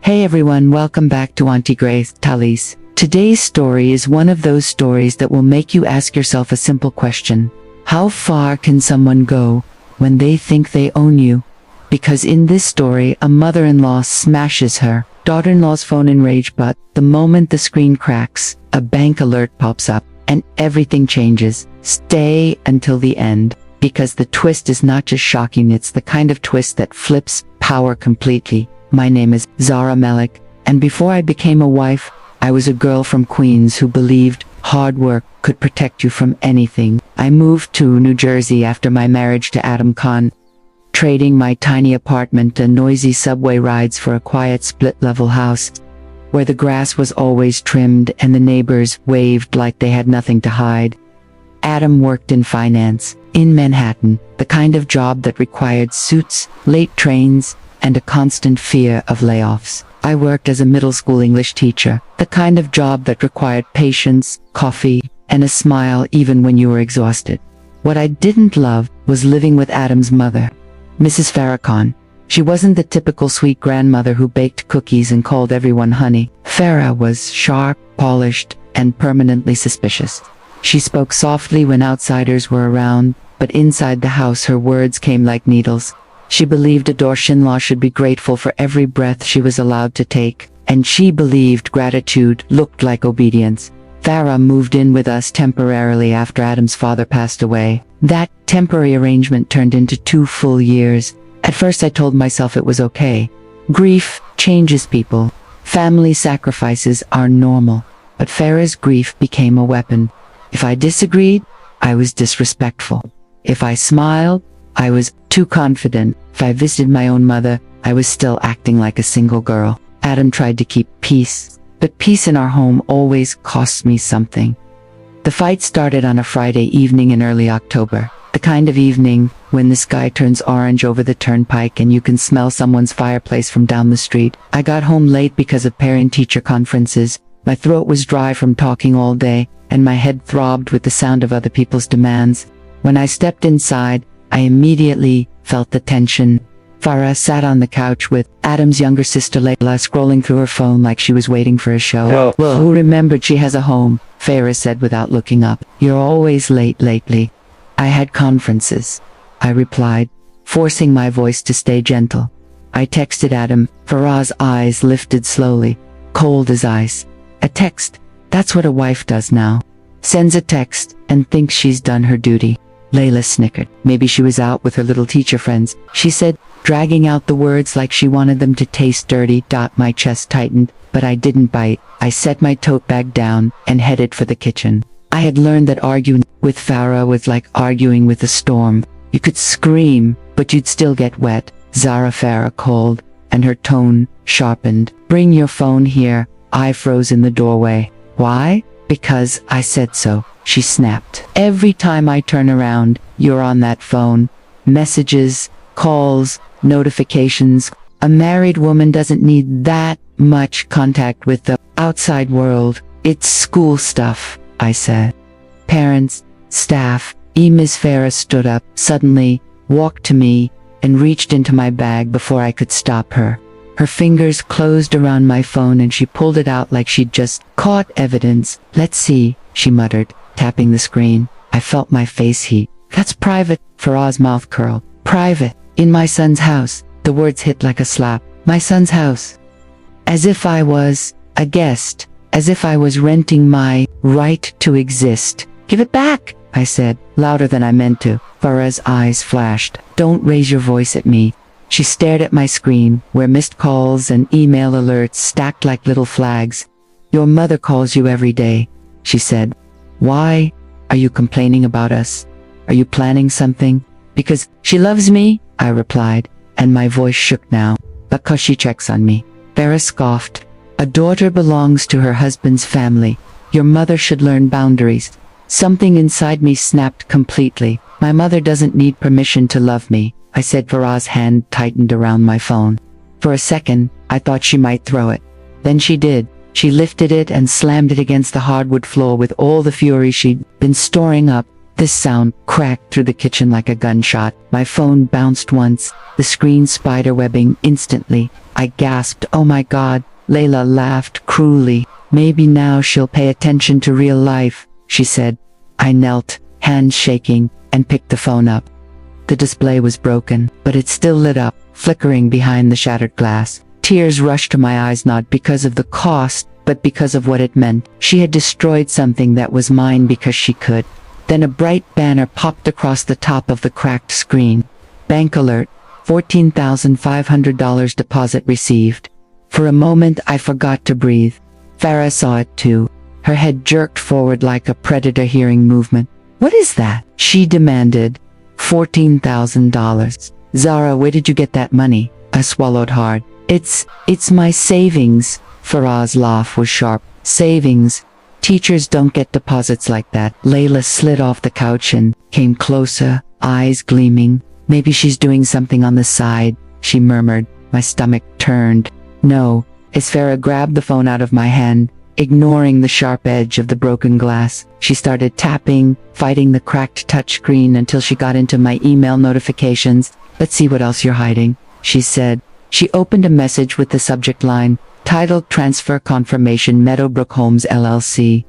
Hey everyone, welcome back to Aunti Grace Tales. Today's story is one of those stories that will make you ask yourself a simple question. How far can someone go when they think they own you? Because in this story, a mother-in-law smashes her daughter-in-law's phone in rage, but the moment the screen cracks, a bank alert pops up and everything changes. Stay until the end, because the twist is not just shocking, it's the kind of twist that flips power completely. My name is Zara Malik, and before I became a wife, I was a girl from Queens who believed hard work could protect you from anything. I moved to New Jersey after my marriage to Adam Khan, trading my tiny apartment and noisy subway rides for a quiet split-level house, where the grass was always trimmed and the neighbors waved like they had nothing to hide. Adam worked in finance, in Manhattan, the kind of job that required suits, late trains, and a constant fear of layoffs. I worked as a middle school English teacher, the kind of job that required patience, coffee, and a smile even when you were exhausted. What I didn't love was living with Adam's mother, Mrs. Farrakhan. She wasn't the typical sweet grandmother who baked cookies and called everyone honey. Farah was sharp, polished, and permanently suspicious. She spoke softly when outsiders were around, but inside the house her words came like needles. She believed a daughter-in-law should be grateful for every breath she was allowed to take, and she believed gratitude looked like obedience. Farah moved in with us temporarily after Adam's father passed away. That temporary arrangement turned into 2 full years. At first I told myself it was okay. Grief changes people. Family sacrifices are normal. But Farah's grief became a weapon. If I disagreed, I was disrespectful. If I smiled, I was too confident. If I visited my own mother, I was still acting like a single girl. Adam tried to keep peace, but peace in our home always cost me something. The fight started on a Friday evening in early October, the kind of evening when the sky turns orange over the turnpike and you can smell someone's fireplace from down the street. I got home late because of parent-teacher conferences. My throat was dry from talking all day, and my head throbbed with the sound of other people's demands. When I stepped inside, I immediately felt the tension. Farah sat on the couch with Adam's younger sister Layla, scrolling through her phone like she was waiting for a show. Well, who remembered she has a home? Farah said without looking up. You're always late lately. I had conferences, I replied, forcing my voice to stay gentle. I texted Adam. Farah's eyes lifted slowly, cold as ice. A text, that's what a wife does now. Sends a text and thinks she's done her duty. Layla snickered. Maybe she was out with her little teacher friends, she said, dragging out the words like she wanted them to taste dirty. My chest tightened, but I didn't bite. I set my tote bag down and headed for the kitchen. I had learned that arguing with Farah was like arguing with a storm. You could scream, but you'd still get wet. Zara, Farah called, and her tone sharpened. Bring your phone here. I froze in the doorway. Why? Because I said so, she snapped. Every time I turn around, you're on that phone. Messages, calls, notifications. A married woman doesn't need that much contact with the outside world. It's school stuff, I said. Parents, staff. Miss Farah stood up, suddenly, walked to me, and reached into my bag before I could stop her. Her fingers closed around my phone and she pulled it out like she'd just caught evidence. Let's see, she muttered, tapping the screen. I felt my face heat. That's private. Farah's mouth curled. Private. In my son's house. The words hit like a slap. My son's house. As if I was a guest. As if I was renting my right to exist. Give it back, I said, louder than I meant to. Farah's eyes flashed. Don't raise your voice at me. She stared at my screen, where missed calls and email alerts stacked like little flags. Your mother calls you every day, she said. Why? Are you complaining about us? Are you planning something? Because she loves me, I replied, and my voice shook now. Because she checks on me. Farah scoffed. A daughter belongs to her husband's family. Your mother should learn boundaries. Something inside me snapped completely. My mother doesn't need permission to love me, I said. Farah's hand tightened around my phone. For a second, I thought she might throw it. Then she did. She lifted it and slammed it against the hardwood floor with all the fury she'd been storing up. This sound cracked through the kitchen like a gunshot. My phone bounced once, the screen spiderwebbing instantly. I gasped, "Oh my God." Layla laughed cruelly. "Maybe now she'll pay attention to real life," she said. I knelt, hands shaking, and picked the phone up. The display was broken, but it still lit up, flickering behind the shattered glass. Tears rushed to my eyes not because of the cost, but because of what it meant. She had destroyed something that was mine because she could. Then a bright banner popped across the top of the cracked screen. Bank alert, $14,500 deposit received. For a moment I forgot to breathe. Farah saw it too. Her head jerked forward like a predator hearing movement. "What is that?" she demanded. $14,000. "Zara, where did you get that money?" I swallowed hard. It's my savings." Farah's laugh was sharp. "Savings? Teachers don't get deposits like that." Layla slid off the couch and came closer, eyes gleaming. "Maybe she's doing something on the side," she murmured. My stomach turned. "No." As Farah grabbed the phone out of my hand, ignoring the sharp edge of the broken glass, she started tapping, fighting the cracked touchscreen until she got into my email notifications. "Let's see what else you're hiding," she said. She opened a message with the subject line, titled Transfer Confirmation Meadowbrook Homes LLC.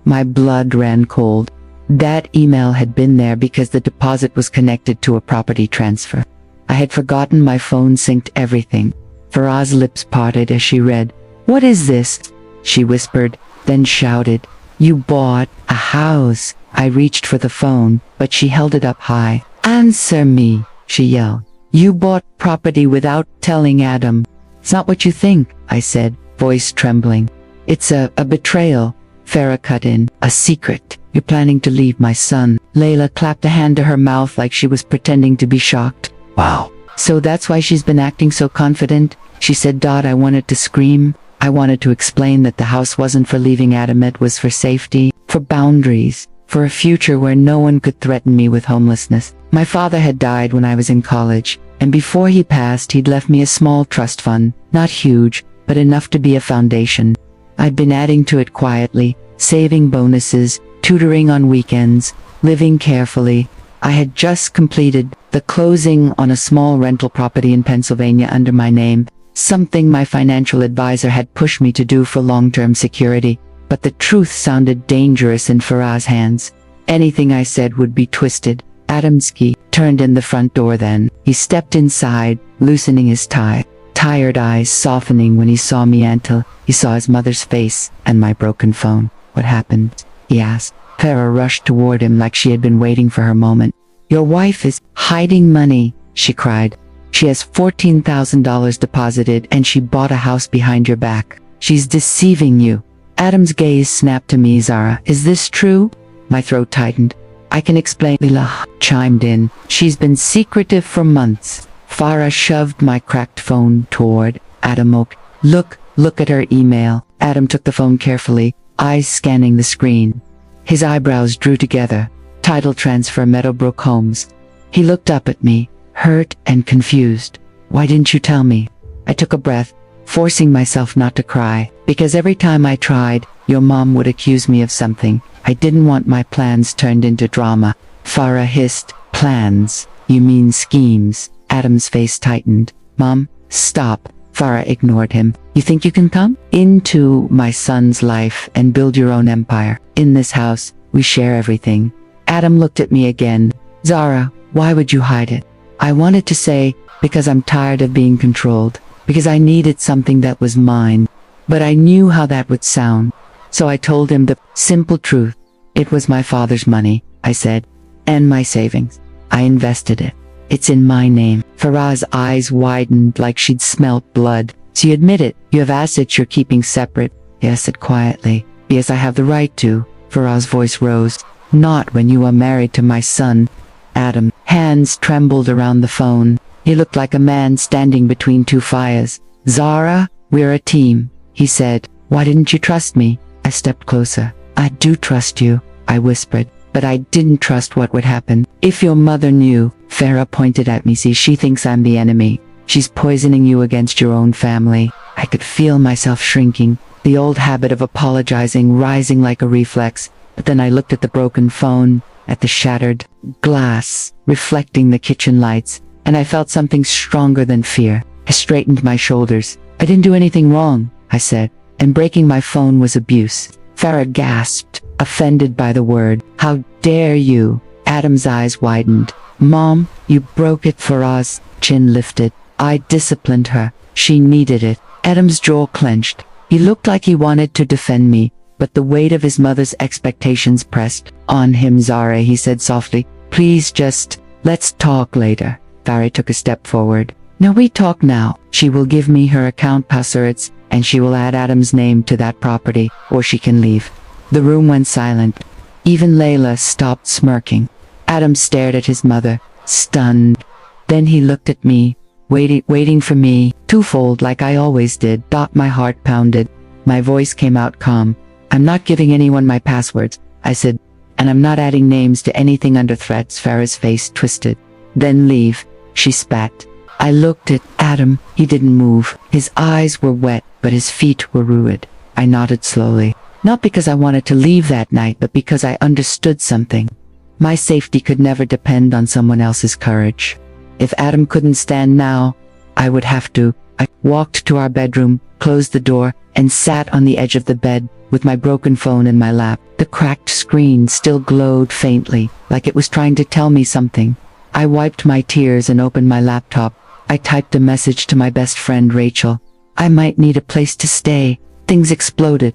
My blood ran cold. That email had been there because the deposit was connected to a property transfer. I had forgotten my phone synced everything. Farah's lips parted as she read. "What is this?" she whispered, then shouted. "You bought a house." I reached for the phone, but she held it up high. "Answer me," she yelled. "You bought property without telling Adam." "It's not what you think," I said, voice trembling. "It's a betrayal," Farah cut in. "A secret. You're planning to leave my son." Layla clapped a hand to her mouth like she was pretending to be shocked. "Wow. So that's why she's been acting so confident," she said. I wanted to scream. I wanted to explain that the house wasn't for leaving Adam, it was for safety, for boundaries, for a future where no one could threaten me with homelessness. My father had died when I was in college, and before he passed he'd left me a small trust fund, not huge, but enough to be a foundation. I'd been adding to it quietly, saving bonuses, tutoring on weekends, living carefully. I had just completed the closing on a small rental property in Pennsylvania under my name, something my financial advisor had pushed me to do for long-term security. But the truth sounded dangerous in Farah's hands. Anything I said would be twisted. Adamski turned in the front door then. He stepped inside, loosening his tie, tired eyes softening when he saw me until he saw his mother's face and my broken phone. "What happened?" he asked. Farah rushed toward him like she had been waiting for her moment. "Your wife is hiding money," she cried. "She has $14,000 deposited and she bought a house behind your back. She's deceiving you." Adam's gaze snapped to me. "Zara, is this true?" My throat tightened. "I can explain," Lila chimed in. "She's been secretive for months." Farah shoved my cracked phone toward Adam Oak. Look at her email." Adam took the phone carefully, eyes scanning the screen. His eyebrows drew together. "Title transfer Meadowbrook Homes." He looked up at me, hurt and confused. "Why didn't you tell me?" I took a breath, forcing myself not to cry, because every time I tried, your mom would accuse me of something. I didn't want my plans turned into drama. Farah hissed. "Plans? You mean schemes?" Adam's face tightened. "Mom, stop." Farah ignored him. "You think you can come into my son's life and build your own empire? In this house, we share everything." Adam looked at me again. "Zara, why would you hide it?" I wanted to say, because I'm tired of being controlled, because I needed something that was mine, but I knew how that would sound. So I told him the simple truth. "It was my father's money," I said, "and my savings. I invested it. It's in my name." Farah's eyes widened like she'd smelt blood. "So you admit it? You have assets you're keeping separate?" "Yes," I said quietly. "Yes, I have the right to." Farah's voice rose. "Not when you are married to my son." Adam, hands trembled around the phone. He looked like a man standing between two fires. "Zara, we're a team," he said. "Why didn't you trust me?" I stepped closer. "I do trust you," I whispered, "but I didn't trust what would happen. If your mother knew," Farah pointed at me, "see, she thinks I'm the enemy. She's poisoning you against your own family." I could feel myself shrinking, the old habit of apologizing rising like a reflex. But then I looked at the broken phone, at the shattered glass reflecting the kitchen lights, and I felt something stronger than fear. I straightened my shoulders. I didn't do anything wrong, I said, and breaking my phone was abuse. Farah gasped, offended by the word. How dare you? Adam's eyes widened. Mom, you broke it for us. Chin lifted. I disciplined her. She needed it. Adam's jaw clenched. He looked like he wanted to defend me, but the weight of his mother's expectations pressed on him. Zara, he said softly, please just, let's talk later. Farah took a step forward. No, we talk now. She will give me her account passwords, and she will add Adam's name to that property, or she can leave. The room went silent. Even Layla stopped smirking. Adam stared at his mother, stunned. Then he looked at me, waiting for me, twofold like I always did. My heart pounded. My voice came out calm. I'm not giving anyone my passwords, I said, and I'm not adding names to anything under threats. Farah's face twisted. Then leave, she spat. I looked at Adam. He didn't move. His eyes were wet, but his feet were ruined. I nodded slowly. Not because I wanted to leave that night, but because I understood something. My safety could never depend on someone else's courage. If Adam couldn't stand now, I would have to. I walked to our bedroom, closed the door, and sat on the edge of the bed, with my broken phone in my lap. The cracked screen still glowed faintly, like it was trying to tell me something. I wiped my tears and opened my laptop. I typed a message to my best friend Rachel. I might need a place to stay. Things exploded.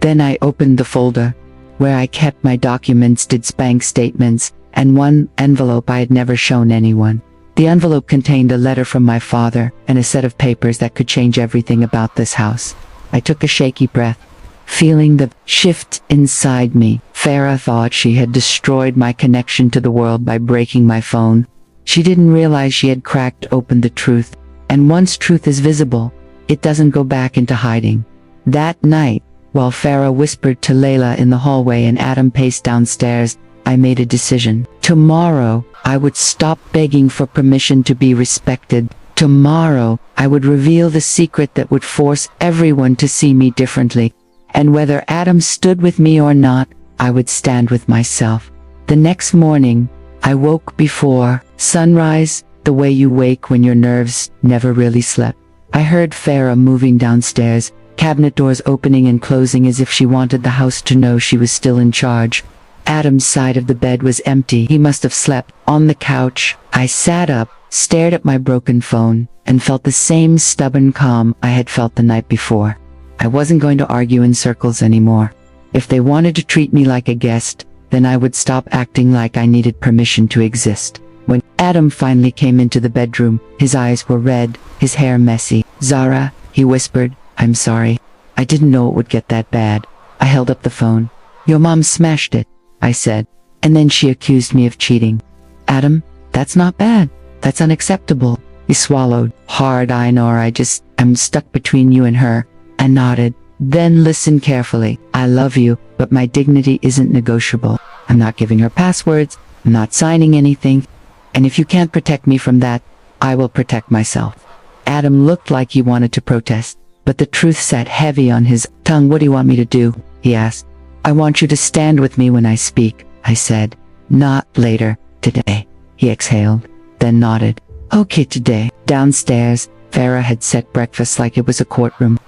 Then I opened the folder, where I kept my documents, bank statements, and one envelope I had never shown anyone. The envelope contained a letter from my father, and a set of papers that could change everything about this house. I took a shaky breath, feeling the shift inside me. Farah thought she had destroyed my connection to the world by breaking my phone. She didn't realize she had cracked open the truth, and once truth is visible, it doesn't go back into hiding. That night, while Farah whispered to Layla in the hallway and Adam paced downstairs, I made a decision. Tomorrow, I would stop begging for permission to be respected. Tomorrow, I would reveal the secret that would force everyone to see me differently. And whether Adam stood with me or not, I would stand with myself. The next morning, I woke before sunrise, the way you wake when your nerves never really slept. I heard Farah moving downstairs, cabinet doors opening and closing as if she wanted the house to know she was still in charge. Adam's side of the bed was empty. He must have slept on the couch. I sat up, stared at my broken phone, and felt the same stubborn calm I had felt the night before. I wasn't going to argue in circles anymore. If they wanted to treat me like a guest, then I would stop acting like I needed permission to exist. When Adam finally came into the bedroom, his eyes were red, his hair messy. Zara, he whispered, I'm sorry. I didn't know it would get that bad. I held up the phone. Your mom smashed it, I said, and then she accused me of cheating. Adam, that's not bad. That's unacceptable. He swallowed hard. I know, I'm stuck between you and her. I nodded. Then listen carefully. I love you, but my dignity isn't negotiable. I'm not giving her passwords. I'm not signing anything. And if you can't protect me from that, I will protect myself. Adam looked like he wanted to protest, but the truth sat heavy on his tongue. What do you want me to do? He asked. I want you to stand with me when I speak, I said. Not later, today. He exhaled, then nodded. Okay, today. Downstairs, Farah had set breakfast like it was a courtroom.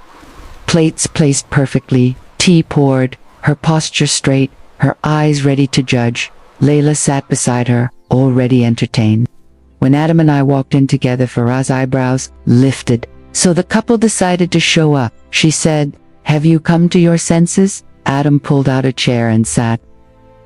Plates placed perfectly, tea poured, her posture straight, her eyes ready to judge. Layla sat beside her, already entertained. When Adam and I walked in together, Farah's eyebrows lifted. So the couple decided to show up. She said, have you come to your senses? Adam pulled out a chair and sat.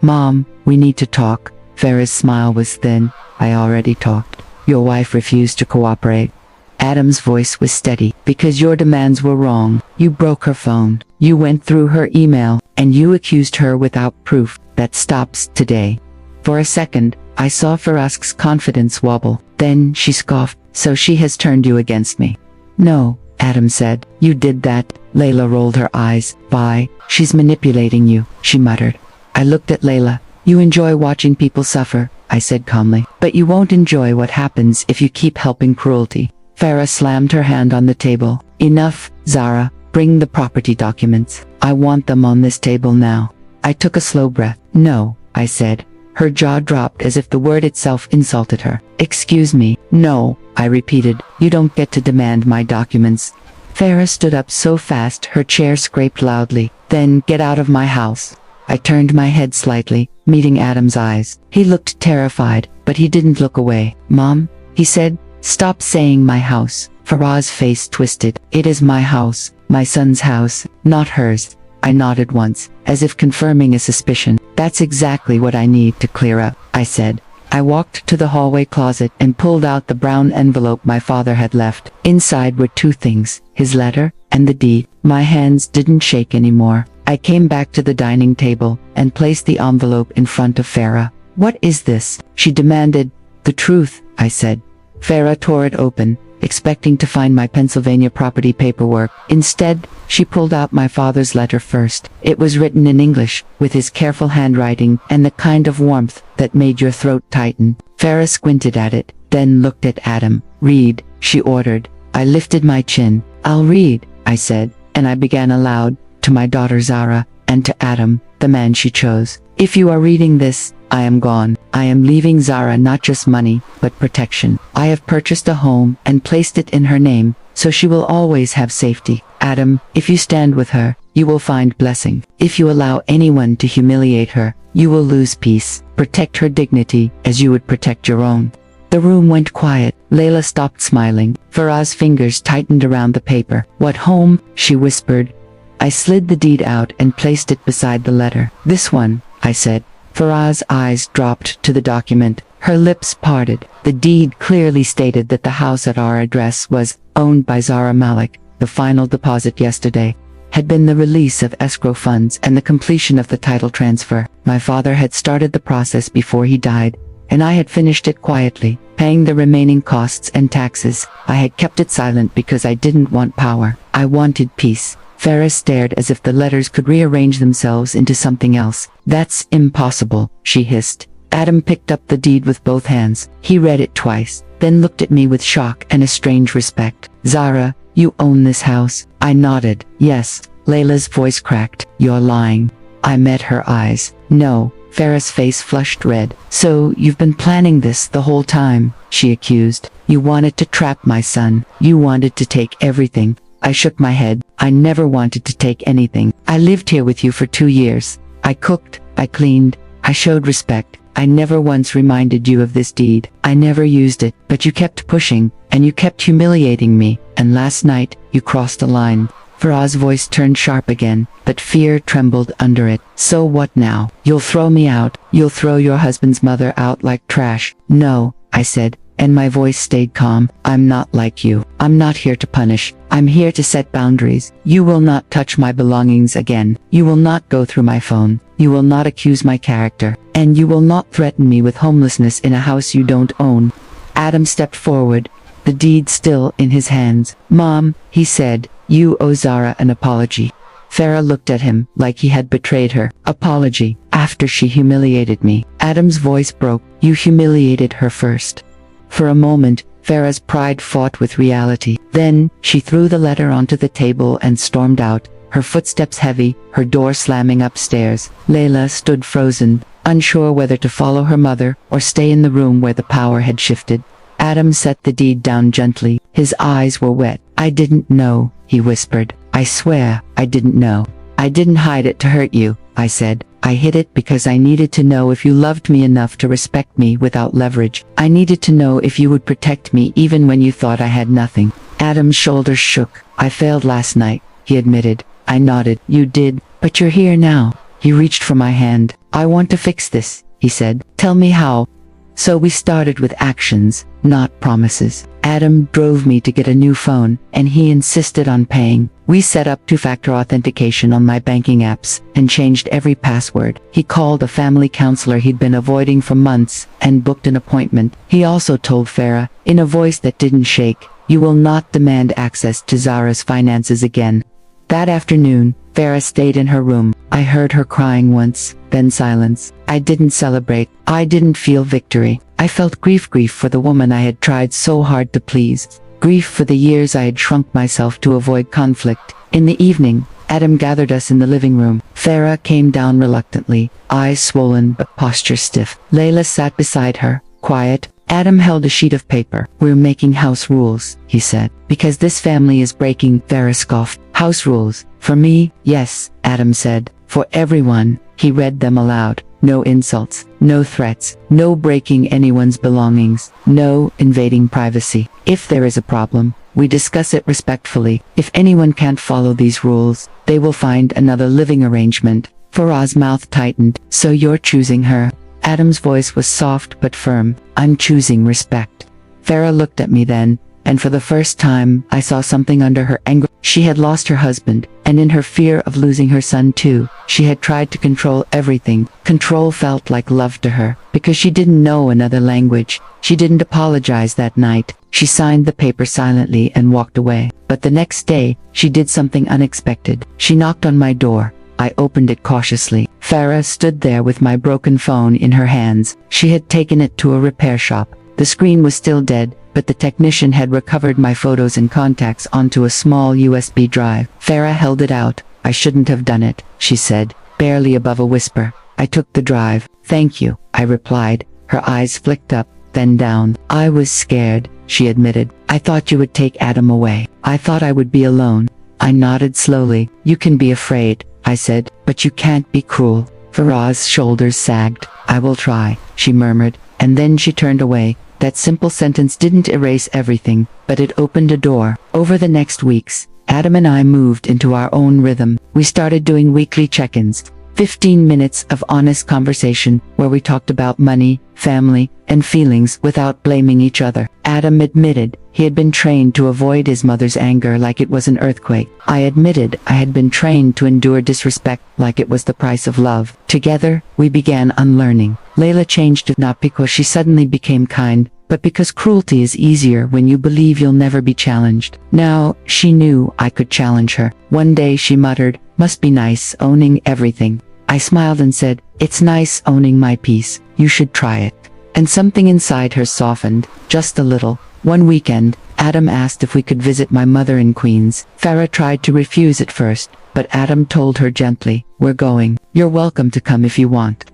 Mom, we need to talk. Farah's smile was thin. I already talked. Your wife refused to cooperate. Adam's voice was steady. Because your demands were wrong. You broke her phone. You went through her email, and you accused her without proof. That stops today. For a second, I saw Farah's confidence wobble. Then she scoffed. So she has turned you against me. No, Adam said. You did that. Layla rolled her eyes. Why? She's manipulating you, she muttered. I looked at Layla. You enjoy watching people suffer, I said calmly. But you won't enjoy what happens if you keep helping cruelty. Farah slammed her hand on the table. Enough, Zara. Bring the property documents. I want them on this table now. I took a slow breath. No, I said. Her jaw dropped as if the word itself insulted her. "Excuse me, no," I repeated. "You don't get to demand my documents." Farah stood up so fast her chair scraped loudly. "Then get out of my house." I turned my head slightly, meeting Adam's eyes. He looked terrified, but he didn't look away. "Mom," he said, "stop saying my house." Farah's face twisted. "It is my house, my son's house, not hers." I nodded once, as if confirming a suspicion. "That's exactly what I need to clear up," I said. I walked to the hallway closet and pulled out the brown envelope my father had left. Inside were two things, his letter and the deed. My hands didn't shake anymore. I came back to the dining table and placed the envelope in front of Farah. "What is this?" she demanded. "The truth," I said. Farah tore it open, expecting to find my Pennsylvania property paperwork. Instead, she pulled out my father's letter first. It was written in English, with his careful handwriting and the kind of warmth that made your throat tighten. Farah squinted at it, then looked at Adam. "Read," she ordered. I lifted my chin. "I'll read," I said, and I began aloud, to my daughter Zara, and to Adam, the man she chose. "If you are reading this, I am gone. I am leaving Zara not just money, but protection. I have purchased a home and placed it in her name, so she will always have safety. Adam, if you stand with her, you will find blessing. If you allow anyone to humiliate her, you will lose peace. Protect her dignity, as you would protect your own." The room went quiet. Layla stopped smiling. Farah's fingers tightened around the paper. "What home?" she whispered. I slid the deed out and placed it beside the letter. "This one," I said. Farah's eyes dropped to the document. Her lips parted. The deed clearly stated that the house at our address was owned by Zara Malik. The final deposit yesterday had been the release of escrow funds and the completion of the title transfer. My father had started the process before he died, and I had finished it quietly, paying the remaining costs and taxes. I had kept it silent because I didn't want power. I wanted peace. Farah stared as if the letters could rearrange themselves into something else. "That's impossible," she hissed. Adam picked up the deed with both hands. He read it twice, then looked at me with shock and a strange respect. "Zara, you own this house?" I nodded. "Yes." Layla's voice cracked. "You're lying." I met her eyes. "No." Farah's face flushed red. "So, you've been planning this the whole time," she accused. "You wanted to trap my son. You wanted to take everything." I shook my head. "I never wanted to take anything. I lived here with you for 2 years. I cooked, I cleaned, I showed respect. I never once reminded you of this deed. I never used it, but you kept pushing, and you kept humiliating me, and last night, you crossed a line." Farah's voice turned sharp again, but fear trembled under it. "So what now? You'll throw me out? You'll throw your husband's mother out like trash?" "No," I said, and my voice stayed calm. "I'm not like you. I'm not here to punish. I'm here to set boundaries. You will not touch my belongings again. You will not go through my phone. You will not accuse my character. And you will not threaten me with homelessness in a house you don't own." Adam stepped forward, the deed still in his hands. "Mom," he said, "you owe Zara an apology." Farah looked at him like he had betrayed her. "Apology? After she humiliated me?" Adam's voice broke. "You humiliated her first." For a moment, Farah's pride fought with reality. Then, she threw the letter onto the table and stormed out, her footsteps heavy, her door slamming upstairs. Layla stood frozen, unsure whether to follow her mother or stay in the room where the power had shifted. Adam set the deed down gently. His eyes were wet. "I didn't know," he whispered. "I swear, I didn't know. I didn't hide it to hurt you," I said. "I hid it because I needed to know if you loved me enough to respect me without leverage. I needed to know if you would protect me even when you thought I had nothing." Adam's shoulders shook. "I failed last night," he admitted. I nodded. "You did, but you're here now." He reached for my hand. "I want to fix this," he said. "Tell me how." So we started with actions, not promises. Adam drove me to get a new phone, and he insisted on paying. We set up two-factor authentication on my banking apps, and changed every password. He called a family counselor he'd been avoiding for months, and booked an appointment. He also told Farah, in a voice that didn't shake, "You will not demand access to Zara's finances again." That afternoon, Farah stayed in her room. I heard her crying once, then silence. I didn't celebrate. I didn't feel victory. I felt grief for the woman I had tried so hard to please. Grief for the years I had shrunk myself to avoid conflict. In the evening, Adam gathered us in the living room. Farah came down reluctantly, eyes swollen but posture stiff. Layla sat beside her, quiet. Adam held a sheet of paper. "We're making house rules," he said. "Because this family is breaking," Farah scoffed. "House rules? For me?" "Yes," Adam said. "For everyone." He read them aloud. "No insults, no threats, no breaking anyone's belongings, no invading privacy. If there is a problem, we discuss it respectfully. If anyone can't follow these rules, they will find another living arrangement." Faraz's mouth tightened. "So you're choosing her?" Adam's voice was soft but firm. "I'm choosing respect." Farah looked at me then, and for the first time, I saw something under her anger. She had lost her husband, and in her fear of losing her son too, she had tried to control everything. Control felt like love to her, because she didn't know another language. She didn't apologize that night. She signed the paper silently and walked away. But the next day, she did something unexpected. She knocked on my door. I opened it cautiously. Farah stood there with my broken phone in her hands. She had taken it to a repair shop. The screen was still dead, but the technician had recovered my photos and contacts onto a small USB drive. Farah held it out. "I shouldn't have done it," she said, barely above a whisper. I took the drive. "Thank you," I replied. Her eyes flicked up, then down. "I was scared," she admitted. "I thought you would take Adam away. I thought I would be alone." I nodded slowly. "You can be afraid," I said, "but you can't be cruel." Faraz's shoulders sagged. "I will try," she murmured, and then she turned away. That simple sentence didn't erase everything, but it opened a door. Over the next weeks, Adam and I moved into our own rhythm. We started doing weekly check-ins, 15 minutes of honest conversation where we talked about money, family, and feelings without blaming each other. Adam admitted he had been trained to avoid his mother's anger like it was an earthquake. I admitted I had been trained to endure disrespect like it was the price of love. Together, we began unlearning. Layla changed not because she suddenly became kind, but because cruelty is easier when you believe you'll never be challenged. Now, she knew I could challenge her. One day she muttered, "Must be nice owning everything." I smiled and said, "It's nice owning my peace. You should try it." And something inside her softened, just a little. One weekend, Adam asked if we could visit my mother in Queens. Farah tried to refuse at first, but Adam told her gently, "We're going. You're welcome to come if you want."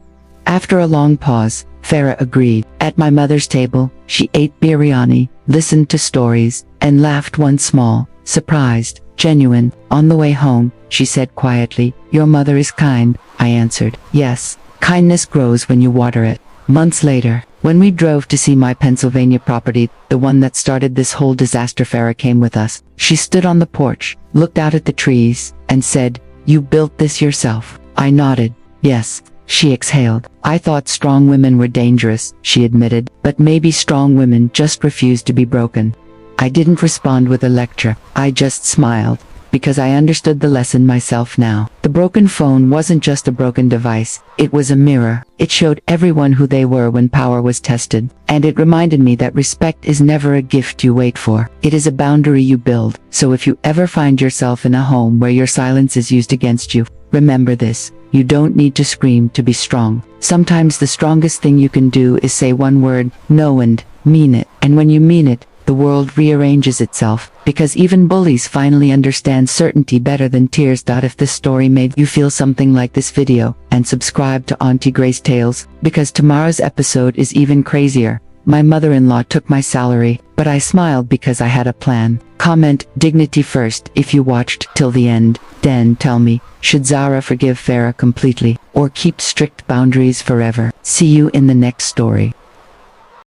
After a long pause, Farah agreed. At my mother's table, she ate biryani, listened to stories, and laughed once small, surprised, genuine. On the way home, she said quietly, "Your mother is kind." I answered, "Yes, kindness grows when you water it." Months later, when we drove to see my Pennsylvania property, the one that started this whole disaster, Farah came with us. She stood on the porch, looked out at the trees, and said, "You built this yourself?" I nodded, "Yes." She exhaled. "I thought strong women were dangerous," she admitted, "but maybe strong women just refuse to be broken." I didn't respond with a lecture. I just smiled, because I understood the lesson myself now. The broken phone wasn't just a broken device, it was a mirror. It showed everyone who they were when power was tested. And it reminded me that respect is never a gift you wait for. It is a boundary you build. So if you ever find yourself in a home where your silence is used against you, remember this. You don't need to scream to be strong. Sometimes the strongest thing you can do is say one word, no, and mean it. And when you mean it, the world rearranges itself, because even bullies finally understand certainty better than tears. If this story made you feel something like this video, and subscribe to Aunti Grace Tales, because tomorrow's episode is even crazier. My mother-in-law took my salary, but I smiled because I had a plan. Comment dignity first if you watched till the end. Then tell me, should Zara forgive Farah completely, or keep strict boundaries forever? See you in the next story.